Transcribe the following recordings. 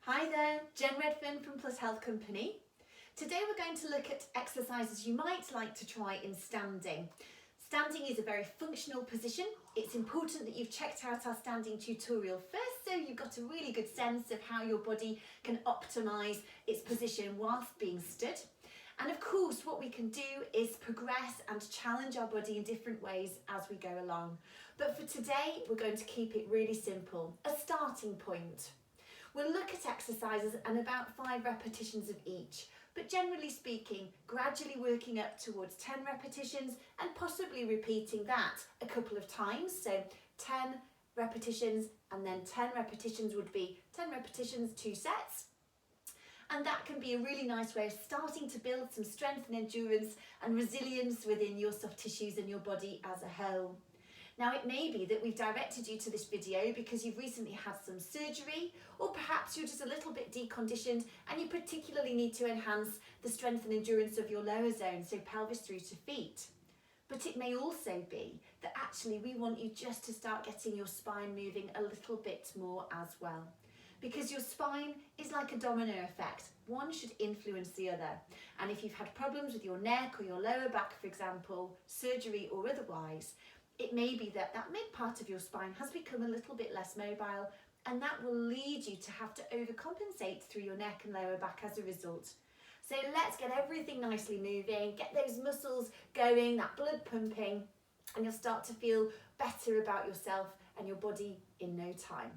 Hi there, Jen Redfern from Plus Health Company. Today we're going to look at exercises you might like to try in standing. Standing is a very functional position. It's important that you've checked out our standing tutorial first so you've got a really good sense of how your body can optimise its position whilst being stood. And of course what we can do is progress and challenge our body in different ways as we go along. But for today we're going to keep it really simple, a starting point. We'll look at exercises and about 5 repetitions of each, but generally speaking, gradually working up towards 10 repetitions and possibly repeating that a couple of times. So 10 repetitions and then 10 repetitions would be 10 repetitions, 2 sets. And that can be a really nice way of starting to build some strength and endurance and resilience within your soft tissues and your body as a whole. Now it may be that we've directed you to this video because you've recently had some surgery, or perhaps you're just a little bit deconditioned and you particularly need to enhance the strength and endurance of your lower zone, so pelvis through to feet. But it may also be that actually we want you just to start getting your spine moving a little bit more as well. Because your spine is like a domino effect. One should influence the other. And if you've had problems with your neck or your lower back, for example, surgery or otherwise, it may be that that mid part of your spine has become a little bit less mobile, and that will lead you to have to overcompensate through your neck and lower back as a result. So let's get everything nicely moving, get those muscles going, that blood pumping, and you'll start to feel better about yourself and your body in no time.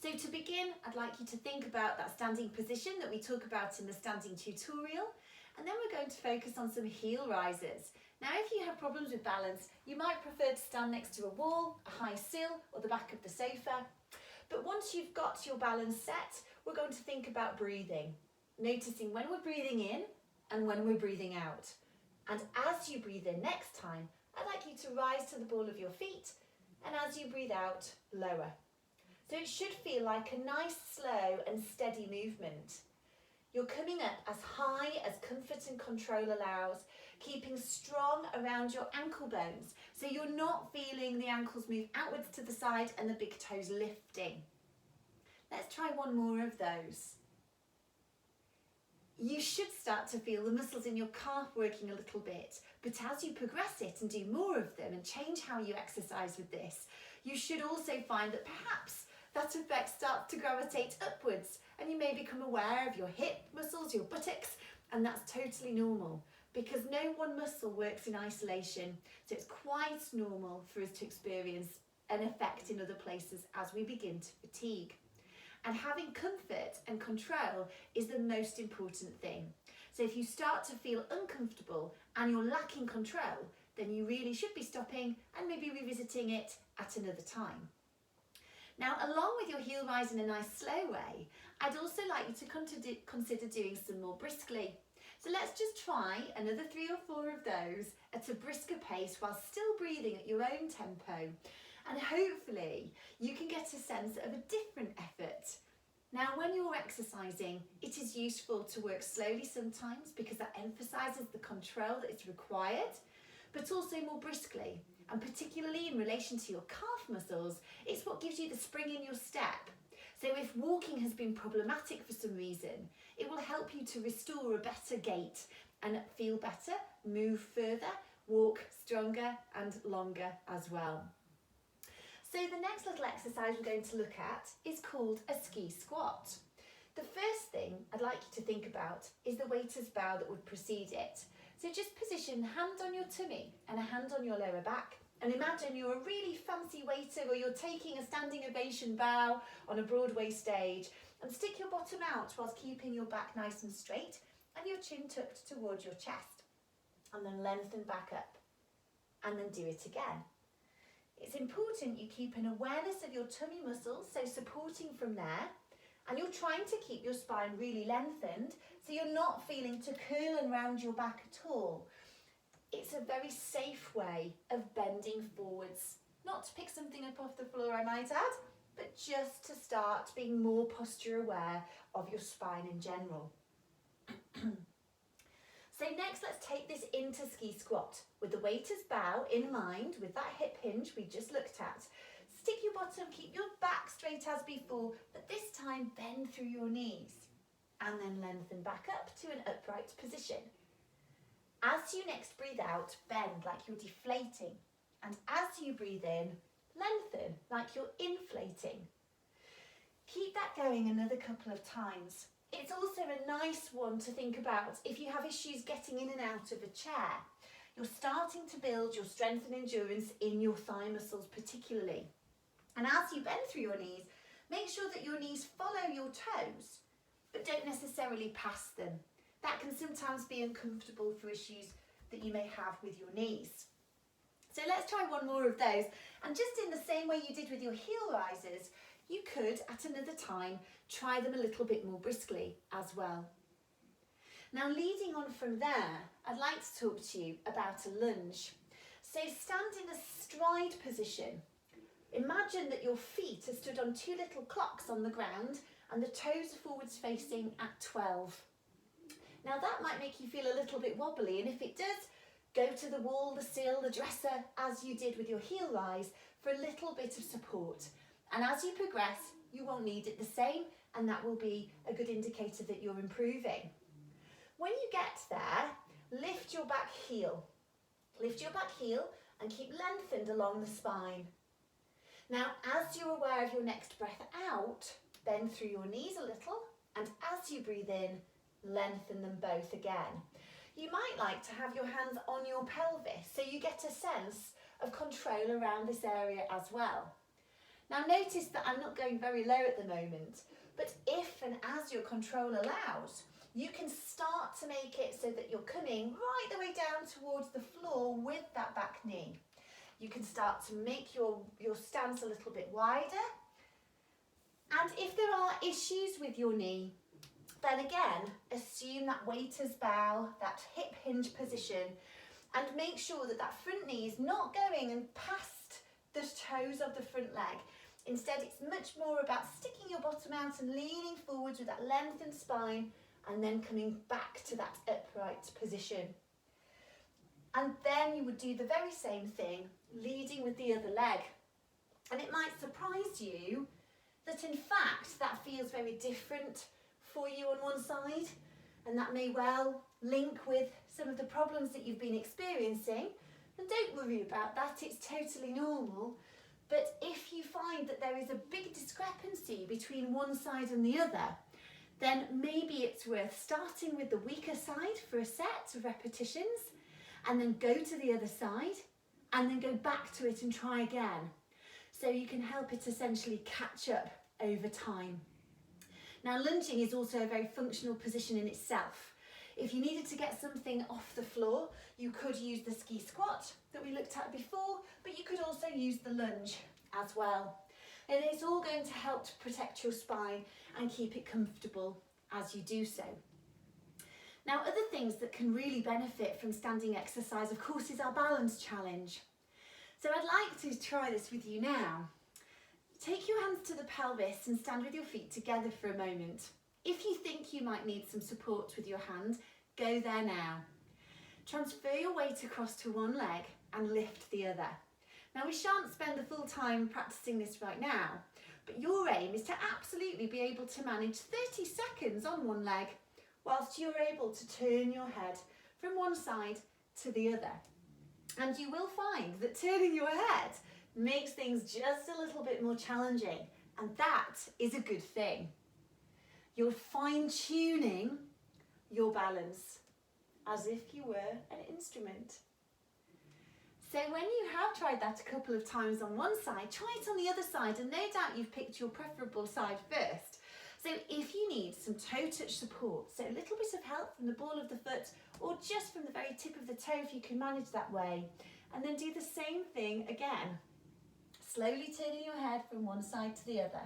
So to begin, I'd like you to think about that standing position that we talk about in the standing tutorial, and then we're going to focus on some heel risers. Now, if you have problems with balance, you might prefer to stand next to a wall, a high sill, or the back of the sofa. But once you've got your balance set, we're going to think about breathing, noticing when we're breathing in and when we're breathing out. And as you breathe in next time, I'd like you to rise to the ball of your feet, and as you breathe out, lower. So it should feel like a nice, slow and steady movement. You're coming up as high as comfort and control allows, keeping strong around your ankle bones, so you're not feeling the ankles move outwards to the side and the big toes lifting. Let's try one more of those. You should start to feel the muscles in your calf working a little bit, but as you progress it and do more of them and change how you exercise with this, you should also find that perhaps that effect starts to gravitate upwards, and you may become aware of your hip muscles, your buttocks, and that's totally normal because no one muscle works in isolation. So it's quite normal for us to experience an effect in other places as we begin to fatigue. And having comfort and control is the most important thing. So if you start to feel uncomfortable and you're lacking control, then you really should be stopping and maybe revisiting it at another time. Now, along with your heel rise in a nice slow way, I'd also like you to consider doing some more briskly. So let's just try another 3 or 4 of those at a brisker pace while still breathing at your own tempo. And hopefully you can get a sense of a different effort. Now, when you're exercising, it is useful to work slowly sometimes because that emphasises the control that is required, but also more briskly. And particularly in relation to your calf muscles, it's what gives you the spring in your step. So if walking has been problematic for some reason, it will help you to restore a better gait and feel better, move further, walk stronger and longer as well. So the next little exercise we're going to look at is called a ski squat. The first thing I'd like you to think about is the waiter's bow that would precede it. So just position a hand on your tummy and a hand on your lower back. And imagine you're a really fancy waiter or you're taking a standing ovation bow on a Broadway stage, and stick your bottom out whilst keeping your back nice and straight and your chin tucked towards your chest. And then lengthen back up and then do it again. It's important you keep an awareness of your tummy muscles, so supporting from there, and you're trying to keep your spine really lengthened so you're not feeling to curl around your back at all. It's a very safe way of bending forwards. Not to pick something up off the floor, I might add, but just to start being more posture aware of your spine in general. So next, let's take this into ski squat with the waiter's bow in mind with that hip hinge we just looked at. Stick your bottom, keep your back straight as before, but this time bend through your knees and then lengthen back up to an upright position. As you next breathe out, bend like you're deflating, and as you breathe in, lengthen like you're inflating. Keep that going another couple of times. It's also a nice one to think about if you have issues getting in and out of a chair. You're starting to build your strength and endurance in your thigh muscles particularly. And as you bend through your knees, make sure that your knees follow your toes, but don't necessarily pass them. That can sometimes be uncomfortable for issues that you may have with your knees. So let's try one more of those. And just in the same way you did with your heel risers, you could at another time try them a little bit more briskly as well. Now, leading on from there, I'd like to talk to you about a lunge. So stand in a stride position. Imagine that your feet are stood on two little clocks on the ground and the toes are forwards facing at 12. Now that might make you feel a little bit wobbly, and if it does, go to the wall, the sill, the dresser, as you did with your heel rise, for a little bit of support. And as you progress, you won't need it the same, and that will be a good indicator that you're improving. When you get there, lift your back heel. Lift your back heel and keep lengthened along the spine. Now, as you're aware of your next breath out, bend through your knees a little, and as you breathe in, lengthen them both again. You might like to have your hands on your pelvis so you get a sense of control around this area as well. Now notice that I'm not going very low at the moment, but if and as your control allows, you can start to make it so that you're coming right the way down towards the floor with that back knee. You can start to make your stance a little bit wider. And if there are issues with your knee, then again, assume that waiter's bow, that hip hinge position, and make sure that that front knee is not going and past the toes of the front leg. Instead, it's much more about sticking your bottom out and leaning forwards with that lengthened spine, and then coming back to that upright position. And then you would do the very same thing, leading with the other leg. And it might surprise you that in fact that feels very different for you on one side, and that may well link with some of the problems that you've been experiencing. And don't worry about that, it's totally normal. But if you find that there is a big discrepancy between one side and the other, then maybe it's worth starting with the weaker side for a set of repetitions, and then go to the other side, and then go back to it and try again. So you can help it essentially catch up over time. Now, lunging is also a very functional position in itself. If you needed to get something off the floor, you could use the ski squat that we looked at before, but you could also use the lunge as well. And it's all going to help to protect your spine and keep it comfortable as you do so. Now, other things that can really benefit from standing exercise, of course, is our balance challenge. So I'd like to try this with you now. Take your hands to the pelvis and stand with your feet together for a moment. If you think you might need some support with your hand, go there now. Transfer your weight across to one leg and lift the other. Now, we shan't spend the full time practicing this right now, but your aim is to absolutely be able to manage 30 seconds on one leg whilst you're able to turn your head from one side to the other. And you will find that turning your head makes things just a little bit more challenging, and that is a good thing. You're fine-tuning your balance as if you were an instrument. So when you have tried that a couple of times on one side, try it on the other side, and no doubt you've picked your preferable side first. So if you need some toe touch support, so a little bit of help from the ball of the foot or just from the very tip of the toe if you can manage that way, and then do the same thing again. Slowly turning your head from one side to the other.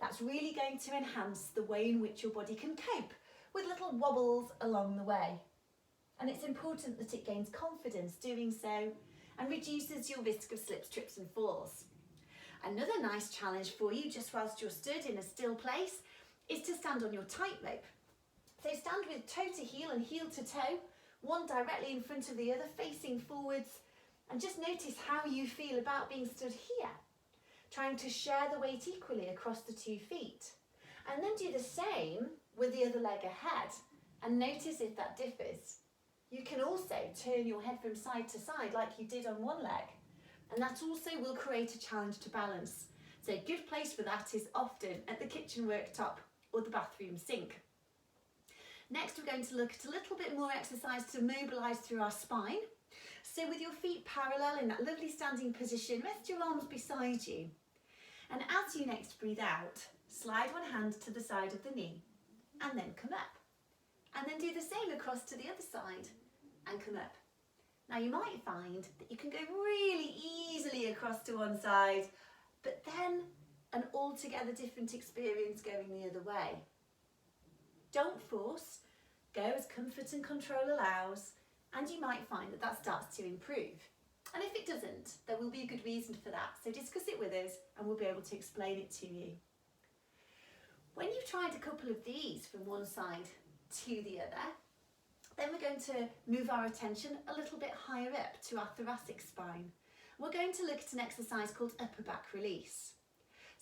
That's really going to enhance the way in which your body can cope with little wobbles along the way. And it's important that it gains confidence doing so and reduces your risk of slips, trips and falls. Another nice challenge for you, just whilst you're stood in a still place, is to stand on your tightrope. So stand with toe to heel and heel to toe, one directly in front of the other, facing forwards, and just notice how you feel about being stood here. trying to share the weight equally across the 2 feet. And then do the same with the other leg ahead and notice if that differs. You can also turn your head from side to side like you did on one leg, and that also will create a challenge to balance. So a good place for that is often at the kitchen worktop or the bathroom sink. Next, we're going to look at a little bit more exercise to mobilise through our spine. So with your feet parallel in that lovely standing position, rest your arms beside you. And as you next breathe out, slide one hand to the side of the knee and then come up. And then do the same across to the other side and come up. Now you might find that you can go really easily across to one side, but then an altogether different experience going the other way. Don't force, go as comfort and control allows, and you might find that that starts to improve. And if it doesn't, there will be a good reason for that, so discuss it with us and we'll be able to explain it to you. When you've tried a couple of these from one side to the other, then we're going to move our attention a little bit higher up to our thoracic spine. We're going to look at an exercise called upper back release.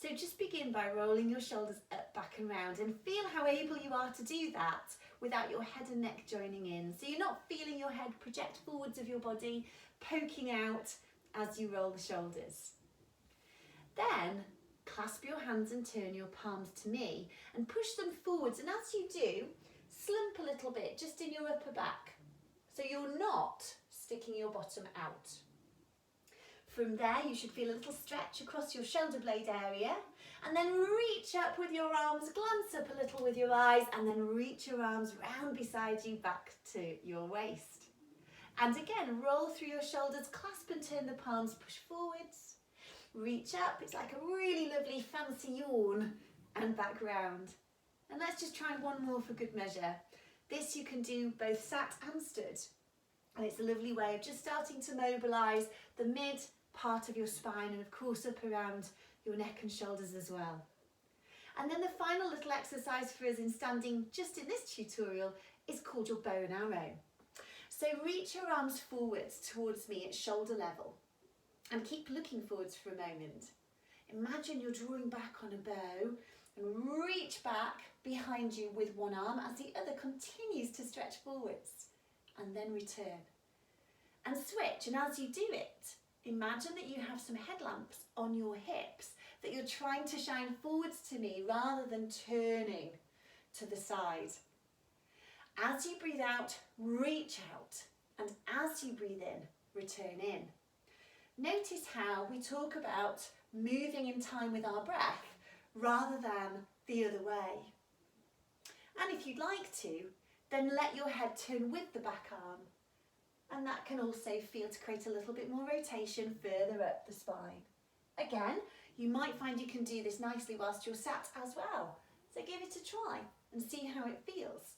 So just begin by rolling your shoulders up, back and round, and feel how able you are to do that without your head and neck joining in. So you're not feeling your head project forwards of your body, poking out as you roll the shoulders. Then clasp your hands and turn your palms to me and push them forwards, and as you do, slump a little bit just in your upper back so you're not sticking your bottom out. From there you should feel a little stretch across your shoulder blade area, and then reach up with your arms, glance up a little with your eyes, and then reach your arms round beside you back to your waist. And again, roll through your shoulders, clasp and turn the palms, push forwards, reach up, it's like a really lovely fancy yawn, and back round. And let's just try one more for good measure. This you can do both sat and stood. And it's a lovely way of just starting to mobilise the mid part of your spine and of course up around your neck and shoulders as well. And then the final little exercise for us in standing just in this tutorial is called your bow and arrow. So reach your arms forwards towards me at shoulder level and keep looking forwards for a moment. Imagine you're drawing back on a bow and reach back behind you with one arm as the other continues to stretch forwards, and then return. And switch, and as you do it, imagine that you have some headlamps on your hips that you're trying to shine forwards to me rather than turning to the side. As you breathe out, reach out, and as you breathe in, return in. Notice how we talk about moving in time with our breath rather than the other way. And if you'd like to, then let your head turn with the back arm, and that can also feel to create a little bit more rotation further up the spine. Again, you might find you can do this nicely whilst you're sat as well, so give it a try and see how it feels.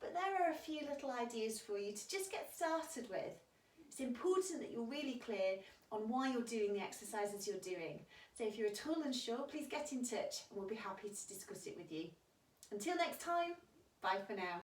But there are a few little ideas for you to just get started with. It's important that you're really clear on why you're doing the exercises you're doing. So if you're at all unsure, please get in touch and we'll be happy to discuss it with you. Until next time, bye for now.